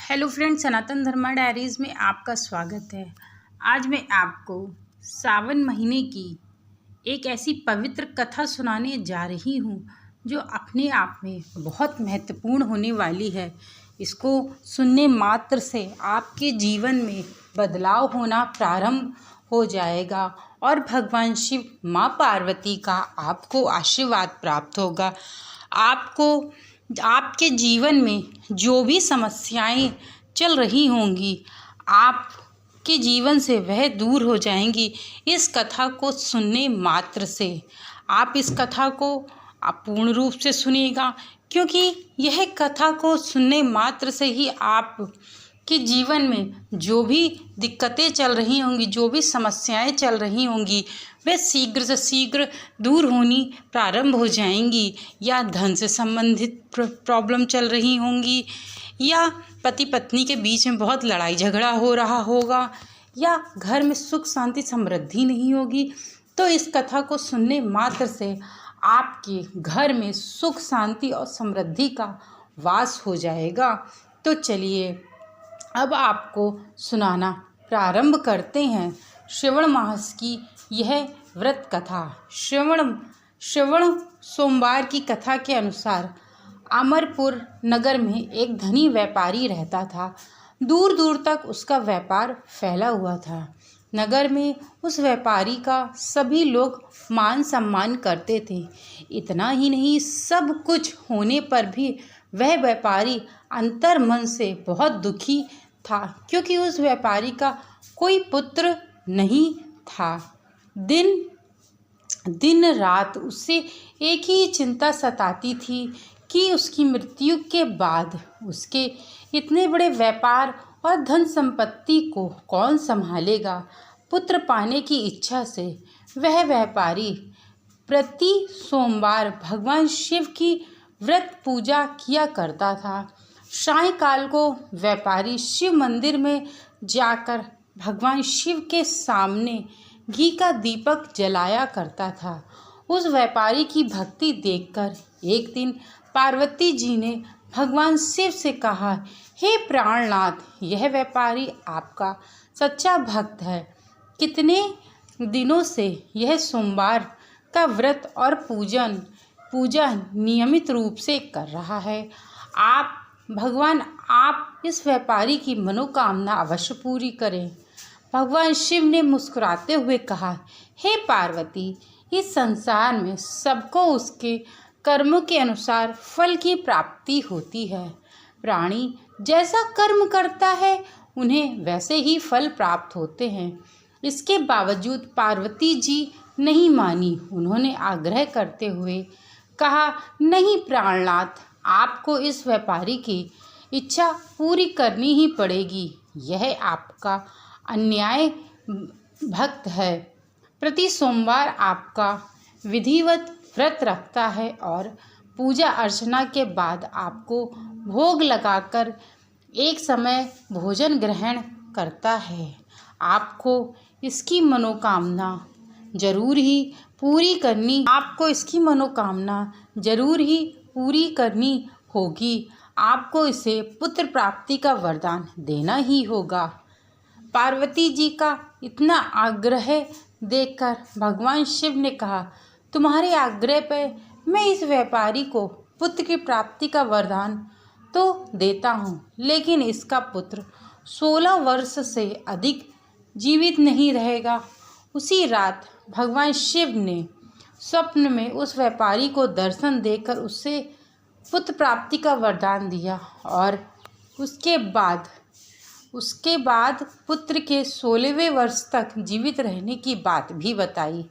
Hello friends, सनातन धर्मा diaries में आपका स्वागत है। आज मैं आपको सावन महीने की एक ऐसी पवित्र कथा सुनाने जा रही हूँ जो अपने आप में बहुत महत्वपूर्ण होने वाली है। इसको सुनने मात्र से आपके जीवन में बदलाव होना प्रारंभ हो जाएगा और भगवान शिव, माँ पार्वती का आपको आशीर्वाद प्राप्त होगा। आपको आपके जीवन में जो भी समस्याएं चल रही होंगी, आपके जीवन से वह दूर हो जाएंगी। इस कथा को सुनने मात्र से आप इस कथा को आप पूर्ण रूप से सुनिएगा, क्योंकि यह कथा को सुनने मात्र से ही आप कि जीवन में जो भी दिक्कतें चल रही होंगी, जो भी समस्याएं चल रही होंगी, वे शीघ्र से शीघ्र दूर होनी प्रारंभ हो जाएंगी। या धन से संबंधित प्रॉब्लम चल रही होंगी, या पति पत्नी के बीच में बहुत लड़ाई झगड़ा हो रहा होगा, या घर में सुख शांति समृद्धि नहीं होगी, तो इस कथा को सुनने मात्र से आपके घर में सुख शांति और समृद्धि का वास हो जाएगा। तो चलिए अब आपको सुनाना प्रारंभ करते हैं श्रवण मास की यह व्रत कथा। श्रवण सोमवार की कथा के अनुसार अमरपुर नगर में एक धनी व्यापारी रहता था। दूर दूर तक उसका व्यापार फैला हुआ था। नगर में उस व्यापारी का सभी लोग मान सम्मान करते थे। इतना ही नहीं, सब कुछ होने पर भी वह व्यापारी अंतर मन से बहुत दुखी था, क्योंकि उस व्यापारी का कोई पुत्र नहीं था। दिन रात उसे एक ही चिंता सताती थी कि उसकी मृत्यु के बाद उसके इतने बड़े व्यापार और धन संपत्ति को कौन संभालेगा। पुत्र पाने की इच्छा से वह व्यापारी प्रति सोमवार भगवान शिव की व्रत पूजा किया करता था। सायंकाल को व्यापारी शिव मंदिर में जाकर भगवान शिव के सामने घी का दीपक जलाया करता था। उस व्यापारी की भक्ति देखकर एक दिन पार्वती जी ने भगवान शिव से कहा, हे प्राणनाथ, यह व्यापारी आपका सच्चा भक्त है। कितने दिनों से यह सोमवार का व्रत और पूजा नियमित रूप से कर रहा है। आप इस व्यापारी की मनोकामना अवश्य पूरी करें। भगवान शिव ने मुस्कुराते हुए कहा, हे पार्वती, इस संसार में सबको उसके कर्मों के अनुसार फल की प्राप्ति होती है। प्राणी जैसा कर्म करता है उन्हें वैसे ही फल प्राप्त होते हैं। इसके बावजूद पार्वती जी नहीं मानी। उन्होंने आग्रह करते हुए कहा, नहीं प्राणनाथ, आपको इस व्यापारी की इच्छा पूरी करनी ही पड़ेगी। यह आपका अन्याय भक्त है। प्रति सोमवार आपका विधिवत व्रत रखता है और पूजा अर्चना के बाद आपको भोग लगाकर एक समय भोजन ग्रहण करता है। आपको इसकी मनोकामना जरूर ही पूरी करनी होगी। आपको इसे पुत्र प्राप्ति का वरदान देना ही होगा। पार्वती जी का इतना आग्रह देखकर भगवान शिव ने कहा, तुम्हारे आग्रह पर मैं इस व्यापारी को पुत्र की प्राप्ति का वरदान तो देता हूँ, लेकिन इसका पुत्र 16 वर्ष से अधिक जीवित नहीं रहेगा। उसी रात भगवान शिव ने स्वप्न में उस व्यापारी को दर्शन देकर उससे पुत्र प्राप्ति का वरदान दिया और उसके बाद पुत्र के 16वें वर्ष तक जीवित रहने की बात भी बताई।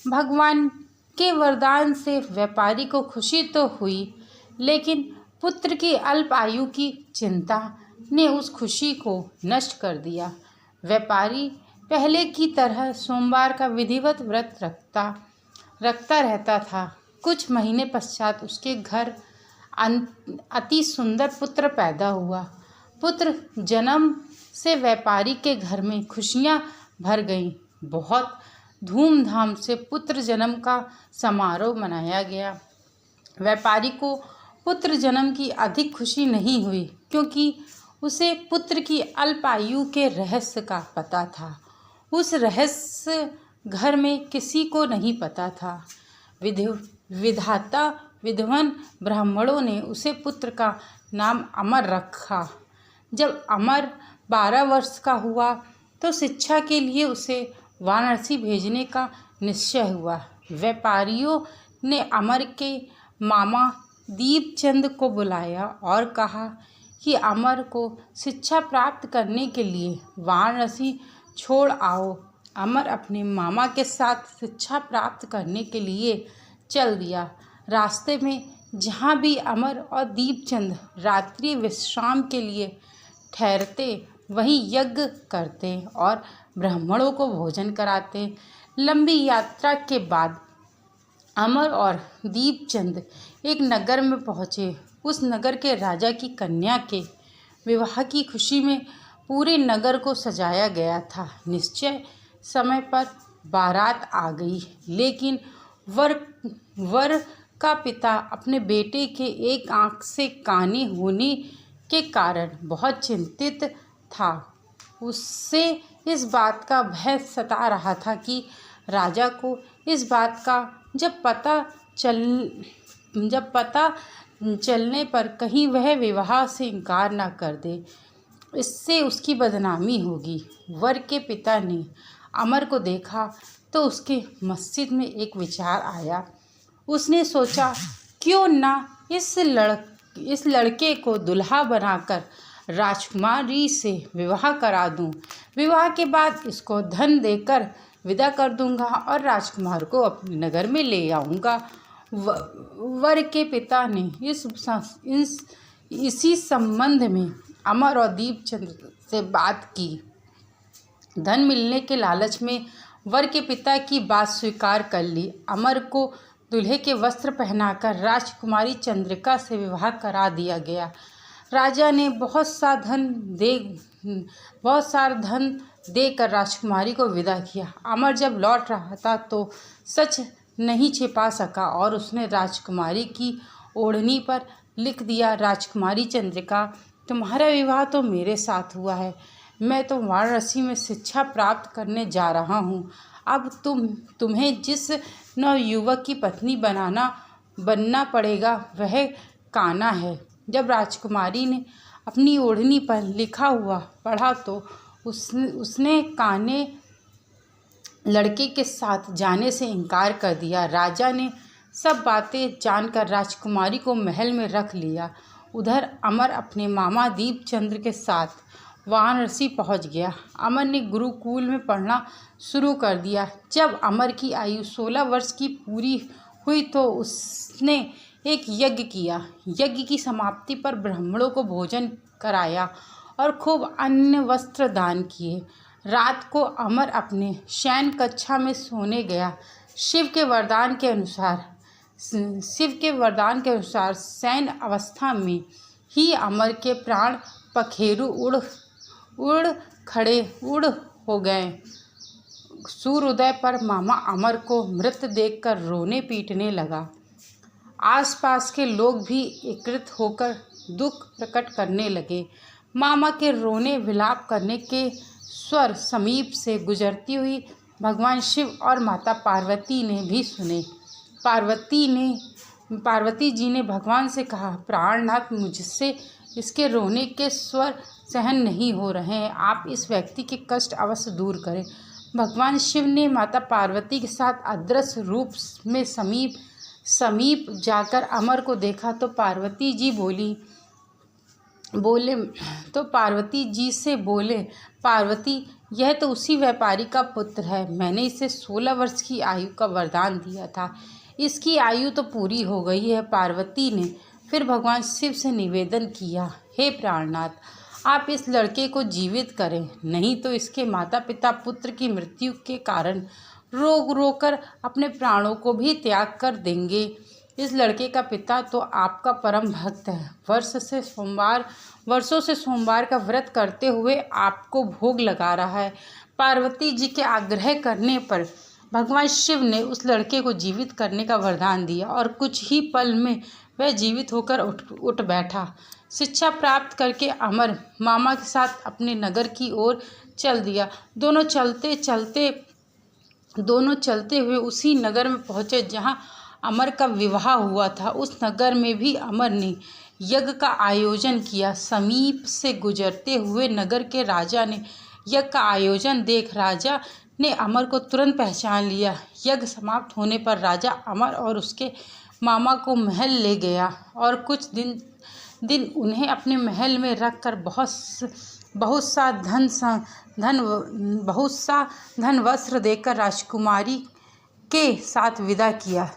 भगवान के वरदान से व्यापारी को खुशी तो हुई, लेकिन पुत्र की अल्प आयु की चिंता ने उस खुशी को नष्ट कर दिया। व्यापारी पहले की तरह सोमवार का विधिवत व्रत रखता रहता था। कुछ महीने पश्चात उसके घर अति सुंदर पुत्र पैदा हुआ। पुत्र जन्म से व्यापारी के घर में खुशियां भर गईं। बहुत धूमधाम से पुत्र जन्म का समारोह मनाया गया। व्यापारी को पुत्र जन्म की अधिक खुशी नहीं हुई, क्योंकि उसे पुत्र की अल्पायु के रहस्य का पता था। उस रहस्य घर में किसी को नहीं पता था। विधाता विद्वान ब्राह्मणों ने उसे पुत्र का नाम अमर रखा। जब अमर 12 वर्ष का हुआ तो शिक्षा के लिए उसे वाराणसी भेजने का निश्चय हुआ। व्यापारियों ने अमर के मामा दीपचंद को बुलाया और कहा कि अमर को शिक्षा प्राप्त करने के लिए वाराणसी छोड़ आओ। अमर अपने मामा के साथ शिक्षा प्राप्त करने के लिए चल दिया। रास्ते में जहाँ भी अमर और दीपचंद रात्रि विश्राम के लिए ठहरते वहीं यज्ञ करते और ब्राह्मणों को भोजन कराते। लंबी यात्रा के बाद अमर और दीपचंद एक नगर में पहुँचे। उस नगर के राजा की कन्या के विवाह की खुशी में पूरे नगर को सजाया गया था। निश्चय समय पर बारात आ गई, लेकिन वर का पिता अपने बेटे के एक आंख से काने होने के कारण बहुत चिंतित था। उससे इस बात का भय सता रहा था कि राजा को इस बात का जब पता चलने पर कहीं वह विवाह से इनकार न कर दे, इससे उसकी बदनामी होगी। वर के पिता ने अमर को देखा तो उसके मस्तिष्क में एक विचार आया। उसने सोचा, क्यों ना इस लड़के को दुल्हा बनाकर राजकुमारी से विवाह करा दूं। विवाह के बाद इसको धन देकर विदा कर दूंगा और राजकुमार को अपने नगर में ले आऊँगा। वर के पिता ने इसी संबंध में अमर और दीपचंद से बात की। धन मिलने के लालच में वर के पिता की बात स्वीकार कर ली। अमर को दूल्हे के वस्त्र पहनाकर राजकुमारी चंद्रिका से विवाह करा दिया गया। राजा ने बहुत सारा धन देकर राजकुमारी को विदा किया। अमर जब लौट रहा था तो सच नहीं छिपा सका और उसने राजकुमारी की ओढ़नी पर लिख दिया, राजकुमारी चंद्रिका, तुम्हारा विवाह तो मेरे साथ हुआ है। मैं तो वाराणसी में शिक्षा प्राप्त करने जा रहा हूँ। अब तुम्हें जिस नवयुवक की पत्नी बनना पड़ेगा वह कान्हा है। जब राजकुमारी ने अपनी ओढ़नी पर लिखा हुआ पढ़ा तो उसने कान्हे लड़के के साथ जाने से इनकार कर दिया। राजा ने सब बातें जानकर राजकुमारी को महल में रख लिया। उधर अमर अपने मामा दीपचंद्र के साथ वाराणसी पहुंच गया। अमर ने गुरुकुल में पढ़ना शुरू कर दिया। जब अमर की आयु 16 वर्ष की पूरी हुई तो उसने एक यज्ञ किया। यज्ञ की समाप्ति पर ब्राह्मणों को भोजन कराया और खूब अन्न वस्त्र दान किए। रात को अमर अपने शयन कक्षा में सोने गया। शिव के वरदान के अनुसार शयन अवस्था में ही अमर के प्राण पखेरु उड़ हो गए। सूर्योदय पर मामा अमर को मृत देखकर रोने पीटने लगा। आसपास के लोग भी एकत्रित होकर दुख प्रकट करने लगे। मामा के रोने विलाप करने के स्वर समीप से गुजरती हुई भगवान शिव और माता पार्वती ने भी सुने। पार्वती जी ने भगवान से कहा, प्राणनाथ, मुझसे इसके रोने के स्वर सहन नहीं हो रहे हैं। आप इस व्यक्ति के कष्ट अवश्य दूर करें। भगवान शिव ने माता पार्वती के साथ अदृश्य रूप में समीप जाकर अमर को देखा तो पार्वती जी से बोले, पार्वती, यह तो उसी व्यापारी का पुत्र है। मैंने इसे 16 वर्ष की आयु का वरदान दिया था। इसकी आयु तो पूरी हो गई है। पार्वती ने फिर भगवान शिव से निवेदन किया, हे प्राणनाथ, आप इस लड़के को जीवित करें, नहीं तो इसके माता पिता पुत्र की मृत्यु के कारण रोकर अपने प्राणों को भी त्याग कर देंगे। इस लड़के का पिता तो आपका परम भक्त है। वर्षों से सोमवार का व्रत करते हुए आपको भोग लगा रहा है। पार्वती जी के आग्रह करने पर भगवान शिव ने उस लड़के को जीवित करने का वरदान दिया और कुछ ही पल में वह जीवित होकर उठ बैठा। शिक्षा प्राप्त करके अमर मामा के साथ अपने नगर की ओर चल दिया। दोनों चलते हुए उसी नगर में पहुँचे जहाँ अमर का विवाह हुआ था। उस नगर में भी अमर ने यज्ञ का आयोजन किया। समीप से गुजरते हुए नगर के राजा ने यज्ञ का आयोजन देख राजा ने अमर को तुरंत पहचान लिया। यज्ञ समाप्त होने पर राजा अमर और उसके मामा को महल ले गया और कुछ दिन उन्हें अपने महल में रखकर बहुत सा धन वस्त्र देकर राजकुमारी के साथ विदा किया।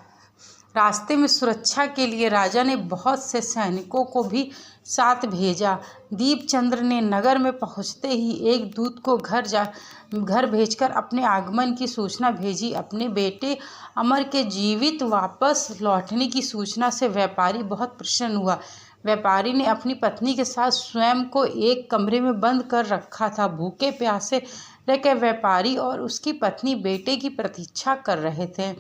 रास्ते में सुरक्षा के लिए राजा ने बहुत से सैनिकों को भी साथ भेजा। दीपचंद्र ने नगर में पहुंचते ही एक दूत को घर भेजकर अपने आगमन की सूचना भेजी। अपने बेटे अमर के जीवित वापस लौटने की सूचना से व्यापारी बहुत प्रसन्न हुआ। व्यापारी ने अपनी पत्नी के साथ स्वयं को एक कमरे में बंद कर रखा था। भूखे प्यासे रहकर व्यापारी और उसकी पत्नी बेटे की प्रतीक्षा कर रहे थे।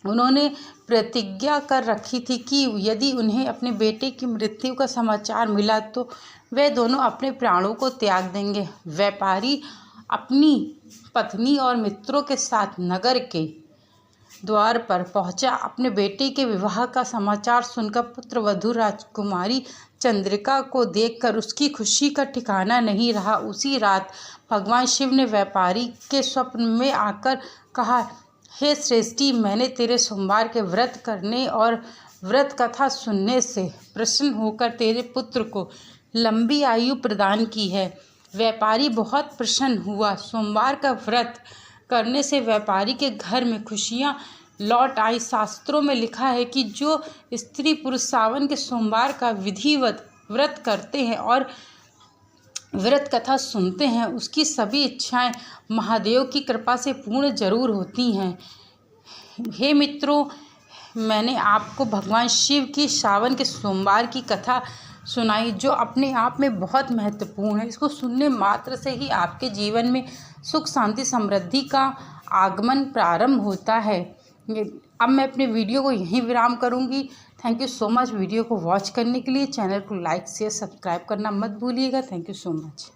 उन्होंने प्रतिज्ञा कर रखी थी कि यदि उन्हें अपने बेटे की मृत्यु का समाचार मिला तो वे दोनों अपने प्राणों को त्याग देंगे। व्यापारी अपनी पत्नी और मित्रों के साथ नगर के द्वार पर पहुंचा। अपने बेटे के विवाह का समाचार सुनकर पुत्र वधू राजकुमारी चंद्रिका को देखकर उसकी खुशी का ठिकाना नहीं रहा। उसी रात भगवान शिव ने व्यापारी के स्वप्न में आकर कहा, हे श्रेष्ठी, मैंने तेरे सोमवार के व्रत करने और व्रत कथा सुनने से प्रसन्न होकर तेरे पुत्र को लंबी आयु प्रदान की है। व्यापारी बहुत प्रसन्न हुआ। सोमवार का व्रत करने से व्यापारी के घर में खुशियाँ लौट आई। शास्त्रों में लिखा है कि जो स्त्री पुरुष सावन के सोमवार का विधिवत व्रत करते हैं और व्रत कथा सुनते हैं, उसकी सभी इच्छाएं महादेव की कृपा से पूर्ण जरूर होती हैं। हे मित्रों, मैंने आपको भगवान शिव की सावन के सोमवार की कथा सुनाई, जो अपने आप में बहुत महत्वपूर्ण है। इसको सुनने मात्र से ही आपके जीवन में सुख शांति समृद्धि का आगमन प्रारंभ होता है। अब मैं अपने वीडियो को यहीं विराम करूंगी। Thank you so much video को वॉच करने के लिए। चैनल को लाइक शेयर सब्सक्राइब करना मत भूलिएगा। Thank you so much.